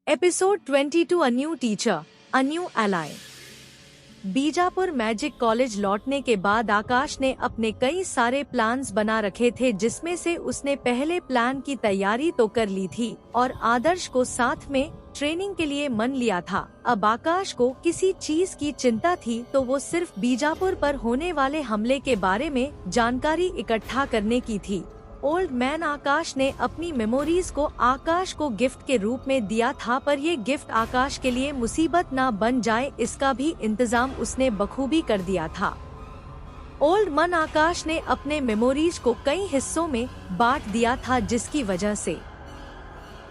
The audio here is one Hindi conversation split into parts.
Episode 22 a new teacher a new ally. Bijapur magic college लौटने के बाद आकाश ने अपने कई सारे प्लान्स बना रखे थे, जिसमें से उसने पहले प्लान की तैयारी तो कर ली थी और आदर्श को साथ में ट्रेनिंग के लिए मन लिया था। अब आकाश को किसी चीज की चिंता थी तो वो सिर्फ बीजापुर पर होने वाले हमले के बारे में जानकारी इकट्ठा करने की थी। ओल्ड मैन आकाश ने अपनी मेमोरीज को आकाश को गिफ्ट के रूप में दिया था, पर ये गिफ्ट आकाश के लिए मुसीबत ना बन जाए इसका भी इंतजाम उसने बखूबी कर दिया था। ओल्ड मैन आकाश ने अपने मेमोरीज को कई हिस्सों में बांट दिया था, जिसकी वजह से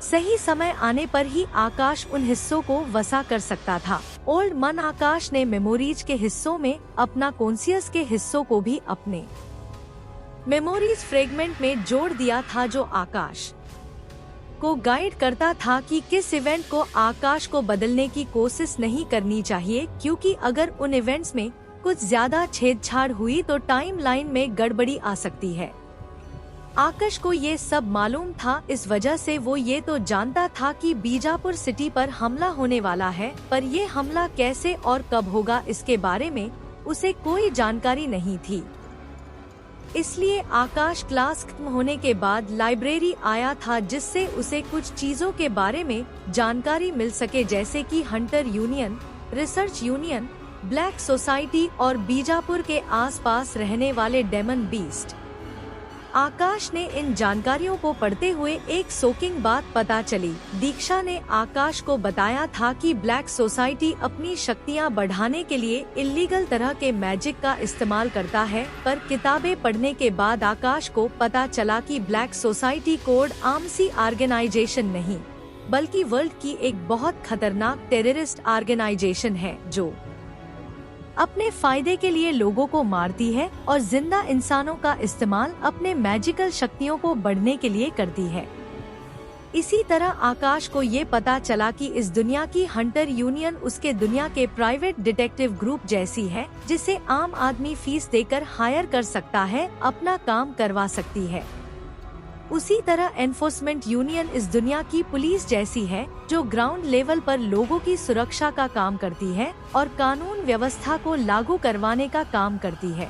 सही समय आने पर ही आकाश उन हिस्सों को वसा कर सकता था। ओल्ड मैन आकाश ने मेमोरीज के हिस्सों में अपना कॉन्शियस के हिस्सों को भी अपने मेमोरीज फ्रेगमेंट में जोड़ दिया था, जो आकाश को गाइड करता था कि किस इवेंट को आकाश को बदलने की कोशिश नहीं करनी चाहिए, क्योंकि अगर उन इवेंट्स में कुछ ज्यादा छेड़छाड़ हुई तो टाइमलाइन में गड़बड़ी आ सकती है। आकाश को ये सब मालूम था, इस वजह से वो ये तो जानता था कि बीजापुर सिटी पर हमला होने वाला है, पर ये हमला कैसे और कब होगा इसके बारे में उसे कोई जानकारी नहीं थी। इसलिए आकाश क्लास खत्म होने के बाद लाइब्रेरी आया था, जिससे उसे कुछ चीजों के बारे में जानकारी मिल सके, जैसे कि Hunter union, research union, black society और बीजापुर के आसपास रहने वाले डेमन बीस्ट। आकाश ने इन जानकारियों को पढ़ते हुए एक शॉकिंग बात पता चली। दीक्षा ने आकाश को बताया था कि ब्लैक सोसाइटी अपनी शक्तियां बढ़ाने के लिए इल्लीगल तरह के मैजिक का इस्तेमाल करता है, पर किताबें पढ़ने के बाद आकाश को पता चला कि ब्लैक सोसाइटी कोड आमसी ऑर्गेनाइजेशन नहीं, बल्कि वर्ल्ड की एक बहुत खतरनाक टेररिस्ट ऑर्गेनाइजेशन है, जो अपने फायदे के लिए लोगों को मारती है और जिंदा इंसानों का इस्तेमाल अपने मैजिकल शक्तियों को बढ़ने के लिए करती है। इसी तरह आकाश को ये पता चला कि इस दुनिया की हंटर यूनियन उसके दुनिया के प्राइवेट डिटेक्टिव ग्रुप जैसी है, जिसे आम आदमी फीस देकर हायर कर सकता है, अपना काम करवा सकती है। उसी तरह एनफोर्समेंट यूनियन इस दुनिया की पुलिस जैसी है, जो ग्राउंड लेवल पर लोगों की सुरक्षा का काम करती है और कानून व्यवस्था को लागू करवाने का काम करती है।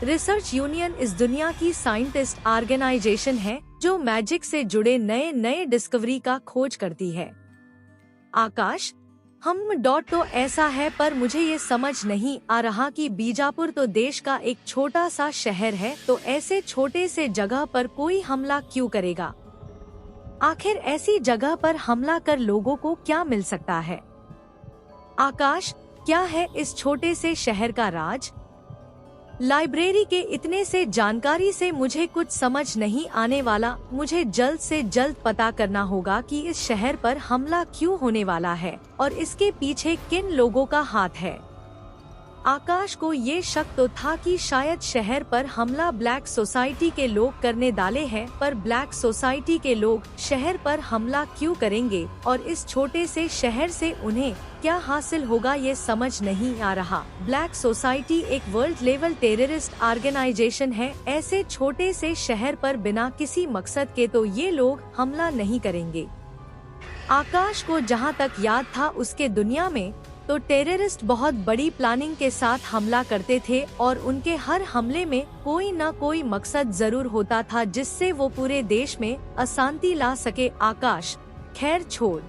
रिसर्च यूनियन इस दुनिया की साइंटिस्ट ऑर्गेनाइजेशन है, जो मैजिक से जुड़े नए नए डिस्कवरी का खोज करती है। आकाश तो ऐसा है, पर मुझे ये समझ नहीं आ रहा कि बीजापुर तो देश का एक छोटा सा शहर है, तो ऐसे छोटे से जगह पर कोई हमला क्यों करेगा? आखिर ऐसी जगह पर हमला कर लोगों को क्या मिल सकता है? आकाश, क्या है इस छोटे से शहर का राज? लाइब्रेरी के इतने से जानकारी से मुझे कुछ समझ नहीं आने वाला। मुझे जल्द से जल्द पता करना होगा कि इस शहर पर हमला क्यों होने वाला है और इसके पीछे किन लोगों का हाथ है। आकाश को ये शक तो था कि शायद शहर पर हमला ब्लैक सोसाइटी के लोग करने डाले हैं, पर ब्लैक सोसाइटी के लोग शहर पर हमला क्यों करेंगे और इस छोटे से शहर से उन्हें क्या हासिल होगा, ये समझ नहीं आ रहा। ब्लैक सोसाइटी एक वर्ल्ड लेवल टेररिस्ट ऑर्गेनाइजेशन है। ऐसे छोटे से शहर पर बिना किसी मकसद के तो ये लोग हमला नहीं करेंगे। आकाश को जहाँ तक याद था, उसके दुनिया में तो टेररिस्ट बहुत बड़ी प्लानिंग के साथ हमला करते थे और उनके हर हमले में कोई न कोई मकसद जरूर होता था, जिससे वो पूरे देश में अशांति ला सके। आकाश, खैर छोड़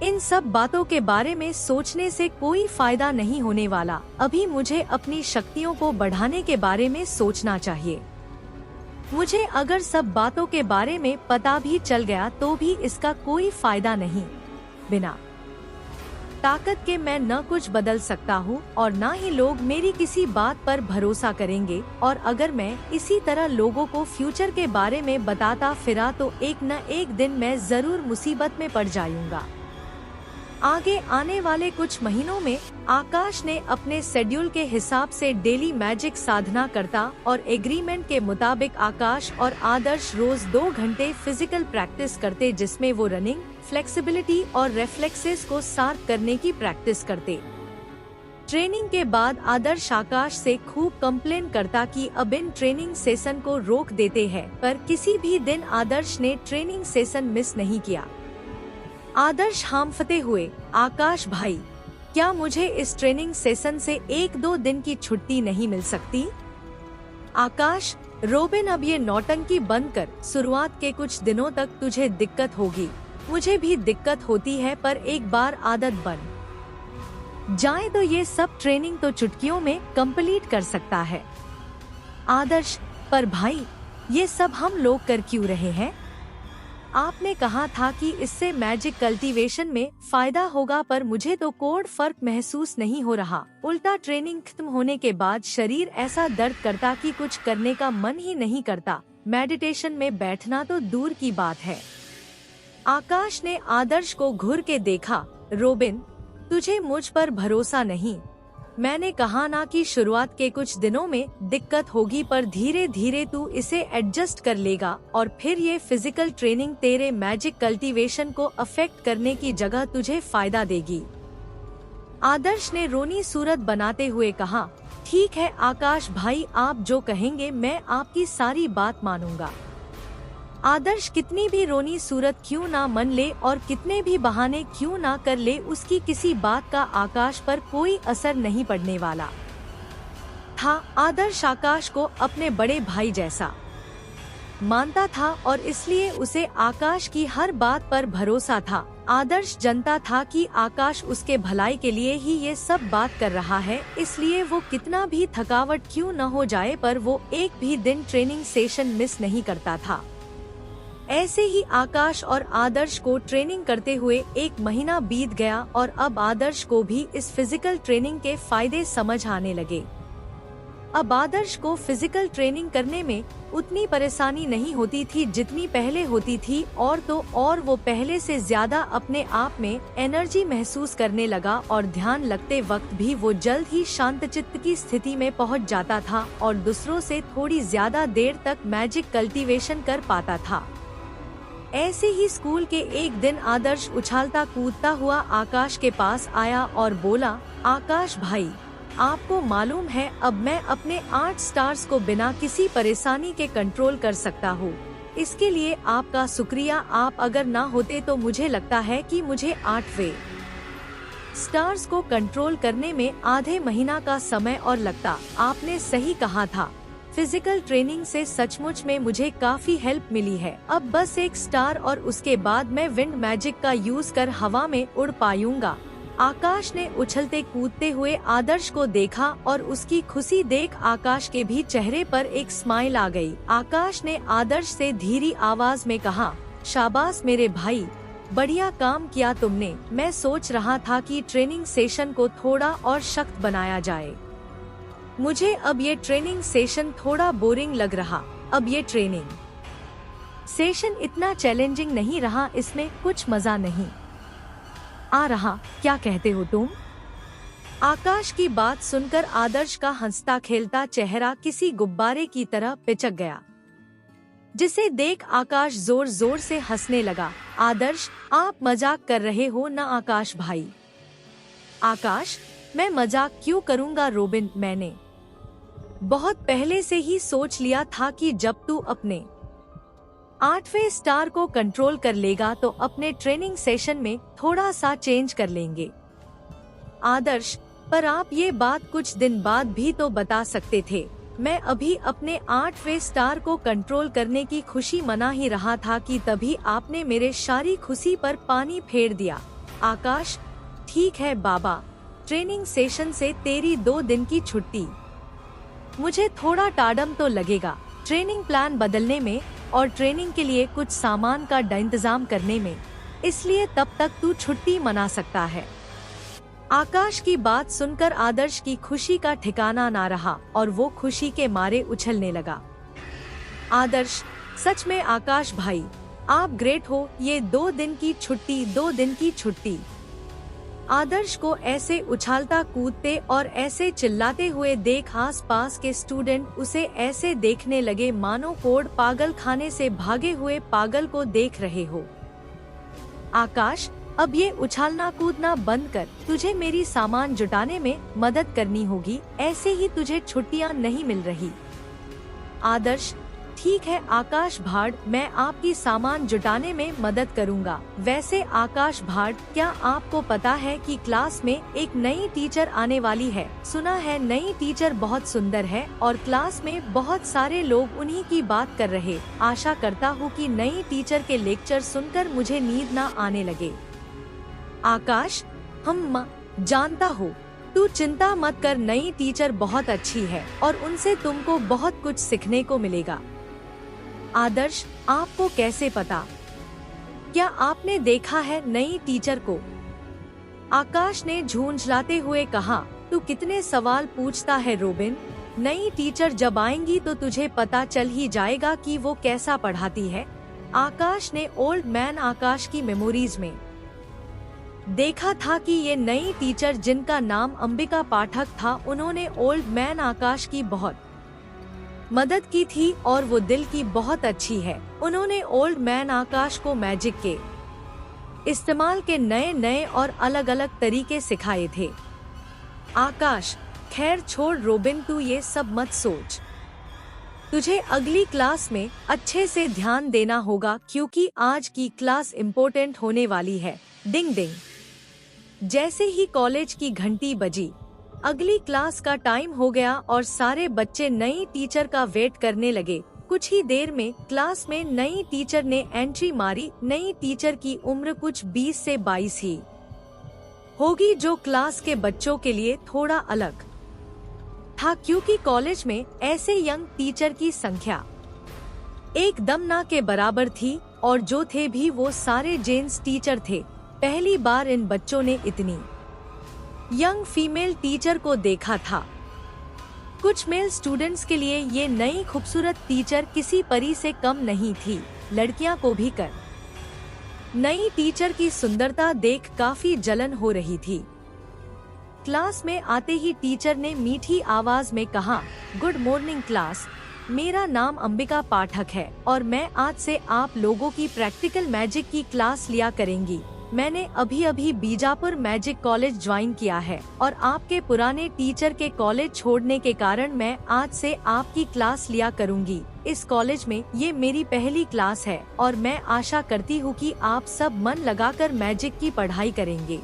इन सब बातों के बारे में सोचने से कोई फायदा नहीं होने वाला। अभी मुझे अपनी शक्तियों को बढ़ाने के बारे में सोचना चाहिए। मुझे अगर सब बातों के बारे में पता भी चल गया तो भी इसका कोई फायदा नहीं। बिना ताकत के मैं न कुछ बदल सकता हूँ और न ही लोग मेरी किसी बात पर भरोसा करेंगे, और अगर मैं इसी तरह लोगों को फ्यूचर के बारे में बताता फिरा तो एक न एक दिन मैं जरूर मुसीबत में पड़ जाऊंगा। आगे आने वाले कुछ महीनों में आकाश ने अपने शेड्यूल के हिसाब से डेली मैजिक साधना करता और एग्रीमेंट के मुताबिक आकाश और आदर्श रोज 2 घंटे फिजिकल प्रैक्टिस करते, जिसमें वो रनिंग, फ्लेक्सिबिलिटी और रेफ्लेक्सेस को शार्प करने की प्रैक्टिस करते। ट्रेनिंग के बाद आदर्श आकाश से खूब कंप्लेन करता कि अब इन ट्रेनिंग सेशन को रोक देते हैं, पर किसी भी दिन आदर्श ने ट्रेनिंग सेशन मिस नहीं किया। आदर्श हांफते हुए, आकाश भाई, क्या मुझे इस ट्रेनिंग सेशन से 1-2 दिन की छुट्टी नहीं मिल सकती? आकाश, रोबिन अब ये नौटंकी बंद कर। शुरुआत के कुछ दिनों तक तुझे दिक्कत होगी, मुझे भी दिक्कत होती है, पर एक बार आदत बन जाए तो ये सब ट्रेनिंग तो चुटकियों में कंप्लीट कर सकता है। आदर्श, पर भाई ये सब हम लोग कर क्यों रहे हैं? आपने कहा था कि इससे मैजिक कल्टीवेशन में फायदा होगा, पर मुझे तो कोई फर्क महसूस नहीं हो रहा। उल्टा ट्रेनिंग खत्म होने के बाद शरीर ऐसा दर्द करता कि कुछ करने का मन ही नहीं करता। मेडिटेशन में बैठना तो दूर की बात है। आकाश ने आदर्श को घूर के देखा। रोबिन, तुझे मुझ पर भरोसा नहीं? मैंने कहा ना कि शुरुआत के कुछ दिनों में दिक्कत होगी, पर धीरे धीरे तू इसे एडजस्ट कर लेगा और फिर ये फिजिकल ट्रेनिंग तेरे मैजिक कल्टीवेशन को अफेक्ट करने की जगह तुझे फायदा देगी। आदर्श ने रोनी सूरत बनाते हुए कहा, ठीक है आकाश भाई, आप जो कहेंगे मैं आपकी सारी बात मानूंगा। आदर्श कितनी भी रोनी सूरत क्यों ना मन ले और कितने भी बहाने क्यों ना कर ले, उसकी किसी बात का आकाश पर कोई असर नहीं पड़ने वाला था। आदर्श आकाश को अपने बड़े भाई जैसा मानता था और इसलिए उसे आकाश की हर बात पर भरोसा था। आदर्श जानता था कि आकाश उसके भलाई के लिए ही ये सब बात कर रहा है, इसलिए वो कितना भी थकावट क्यों न हो जाए, पर वो एक भी दिन ट्रेनिंग सेशन मिस नहीं करता था। ऐसे ही आकाश और आदर्श को ट्रेनिंग करते हुए 1 महीना बीत गया और अब आदर्श को भी इस फिजिकल ट्रेनिंग के फायदे समझ आने लगे। अब आदर्श को फिजिकल ट्रेनिंग करने में उतनी परेशानी नहीं होती थी जितनी पहले होती थी, और वो पहले से ज्यादा अपने आप में एनर्जी महसूस करने लगा और ध्यान लगते वक्त भी वो जल्द ही शांतचित्त की स्थिति में पहुंच जाता था और दूसरों से थोड़ी ज्यादा देर तक मैजिक कल्टीवेशन कर पाता था। ऐसे ही स्कूल के एक दिन आदर्श उछालता कूदता हुआ आकाश के पास आया और बोला, आकाश भाई, आपको मालूम है अब मैं अपने 8 स्टार्स को बिना किसी परेशानी के कंट्रोल कर सकता हूँ। इसके लिए आपका शुक्रिया। आप अगर ना होते तो मुझे लगता है कि मुझे 8वें स्टार्स को कंट्रोल करने में आधे महीना का समय और लगता। आपने सही कहा था, फिजिकल ट्रेनिंग से सचमुच में मुझे काफी हेल्प मिली है। अब बस 1 स्टार और उसके बाद मैं विंड मैजिक का यूज कर हवा में उड़ पाऊंगा। आकाश ने उछलते कूदते हुए आदर्श को देखा और उसकी खुशी देख आकाश के भी चेहरे पर एक स्माइल आ गई। आकाश ने आदर्श से धीरी आवाज में कहा, शाबाश मेरे भाई, बढ़िया काम किया तुमने। मैं सोच रहा था कि ट्रेनिंग सेशन को थोड़ा और सख्त बनाया जाए। मुझे अब ये ट्रेनिंग सेशन थोड़ा बोरिंग लग रहा। अब ये ट्रेनिंग सेशन इतना चैलेंजिंग नहीं रहा, इसमें कुछ मजा नहीं आ रहा। क्या कहते हो तुम? आकाश की बात सुनकर आदर्श का हंसता खेलता चेहरा किसी गुब्बारे की तरह पिचक गया, जिसे देख आकाश जोर जोर से हंसने लगा। आदर्श, आप मजाक कर रहे हो ना आकाश भाई? आकाश, मैं मजाक क्यों करूँगा रोबिन, मैंने बहुत पहले से ही सोच लिया था कि जब तू अपने 8वें स्टार को कंट्रोल कर लेगा तो अपने ट्रेनिंग सेशन में थोड़ा सा चेंज कर लेंगे। आदर्श, पर आप ये बात कुछ दिन बाद भी तो बता सकते थे। मैं अभी अपने 8वें स्टार को कंट्रोल करने की खुशी मना ही रहा था कि तभी आपने मेरे सारी खुशी पर पानी फेर दिया। आकाश, ठीक है बाबा, ट्रेनिंग सेशन से तेरी 2 दिन की छुट्टी। मुझे थोड़ा टाइम तो लगेगा ट्रेनिंग प्लान बदलने में और ट्रेनिंग के लिए कुछ सामान का इंतजाम करने में, इसलिए तब तक तू छुट्टी मना सकता है। आकाश की बात सुनकर आदर्श की खुशी का ठिकाना ना रहा और वो खुशी के मारे उछलने लगा। आदर्श, सच में आकाश भाई, आप ग्रेट हो। ये 2 दिन की छुट्टी, 2 दिन की छुट्टी। आदर्श को ऐसे उछालता कूदते और ऐसे चिल्लाते हुए देख आसपास के स्टूडेंट उसे ऐसे देखने लगे मानो कोड पागल खाने से भागे हुए पागल को देख रहे हो। आकाश, अब ये उछालना कूदना बंद कर, तुझे मेरी सामान जुटाने में मदद करनी होगी, ऐसे ही तुझे छुट्टियां नहीं मिल रही। आदर्श, ठीक है आकाश भाड़, मैं आपकी सामान जुटाने में मदद करूंगा। वैसे आकाश भाड़, क्या आपको पता है कि क्लास में एक नई टीचर आने वाली है? सुना है नई टीचर बहुत सुंदर है और क्लास में बहुत सारे लोग उन्हीं की बात कर रहे। आशा करता हूँ कि नई टीचर के लेक्चर सुनकर मुझे नींद न आने लगे। आकाश, जानता हूँ, तू चिंता मत कर, नई टीचर बहुत अच्छी है और उनसे तुमको बहुत कुछ सीखने को मिलेगा। आदर्श, आपको कैसे पता? क्या आपने देखा है नई टीचर को? आकाश ने झुंझलाते हुए कहा, तू कितने सवाल पूछता है रोबिन। नई टीचर जब आएंगी तो तुझे पता चल ही जाएगा कि वो कैसा पढ़ाती है। आकाश ने ओल्ड मैन आकाश की मेमोरीज में देखा था कि ये नई टीचर जिनका नाम अंबिका पाठक था, उन्होंने ओल्ड मैन आकाश की बहुत मदद की थी और वो दिल की बहुत अच्छी है। उन्होंने ओल्ड मैन आकाश को मैजिक के इस्तेमाल के नए नए और अलग अलग तरीके सिखाए थे। आकाश, खैर छोड़ रोबिन, तू ये सब मत सोच। तुझे अगली क्लास में अच्छे से ध्यान देना होगा क्योंकि आज की क्लास इम्पोर्टेंट होने वाली है। डिंग डिंग। जैसे ही कॉलेज की घंटी बजी, अगली क्लास का टाइम हो गया और सारे बच्चे नई टीचर का वेट करने लगे। कुछ ही देर में क्लास में नई टीचर ने एंट्री मारी। नई टीचर की उम्र कुछ 20 से 22 ही होगी, जो क्लास के बच्चों के लिए थोड़ा अलग था क्योंकि कॉलेज में ऐसे यंग टीचर की संख्या एकदम ना के बराबर थी और जो थे भी वो सारे जेंट्स टीचर थे। पहली बार इन बच्चों ने इतनी यंग फीमेल टीचर को देखा था। कुछ मेल स्टूडेंट्स के लिए ये नई खूबसूरत टीचर किसी परी से कम नहीं थी। लड़कियां को भी कर नई टीचर की सुंदरता देख काफी जलन हो रही थी। क्लास में आते ही टीचर ने मीठी आवाज में कहा, गुड मॉर्निंग क्लास, मेरा नाम अंबिका पाठक है और मैं आज से आप लोगों की प्रैक्टिकल मैजिक की क्लास लिया करेंगी। मैंने अभी अभी बीजापुर मैजिक कॉलेज ज्वाइन किया है और आपके पुराने टीचर के कॉलेज छोड़ने के कारण मैं आज से आपकी क्लास लिया करूंगी। इस कॉलेज में ये मेरी पहली क्लास है और मैं आशा करती हूँ कि आप सब मन लगाकर मैजिक की पढ़ाई करेंगे।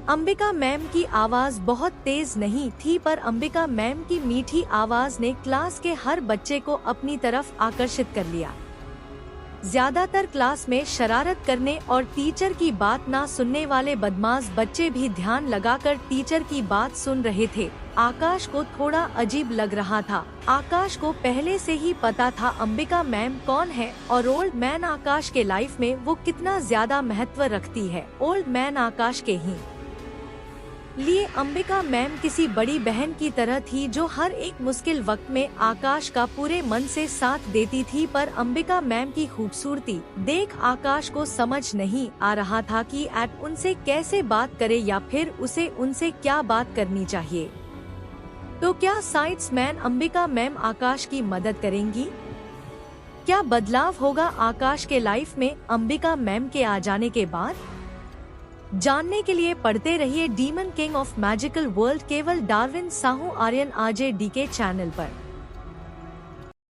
अंबिका मैम की आवाज बहुत तेज नहीं थी, पर अंबिका मैम की मीठी आवाज ने क्लास के हर बच्चे को अपनी तरफ आकर्षित कर लिया। ज्यादातर क्लास में शरारत करने और टीचर की बात ना सुनने वाले बदमाश बच्चे भी ध्यान लगाकर टीचर की बात सुन रहे थे। आकाश को थोड़ा अजीब लग रहा था। आकाश को पहले से ही पता था अंबिका मैम कौन है और ओल्ड मैन आकाश के लाइफ में वो कितना ज्यादा महत्व रखती है। ओल्ड मैन आकाश के ही लिए अंबिका मैम किसी बड़ी बहन की तरह थी जो हर एक मुश्किल वक्त में आकाश का पूरे मन से साथ देती थी। पर अंबिका मैम की खूबसूरती देख आकाश को समझ नहीं आ रहा था कि उनसे कैसे बात करे या फिर उसे उनसे क्या बात करनी चाहिए। तो क्या साइंस मैन अंबिका मैम आकाश की मदद करेंगी? क्या बदलाव होगा आकाश के लाइफ में अंबिका मैम के आ जाने के बाद? जानने के लिए पढ़ते रहिए demon king of magical world केवल Darwin Sahu Aryan RJ DK channel पर।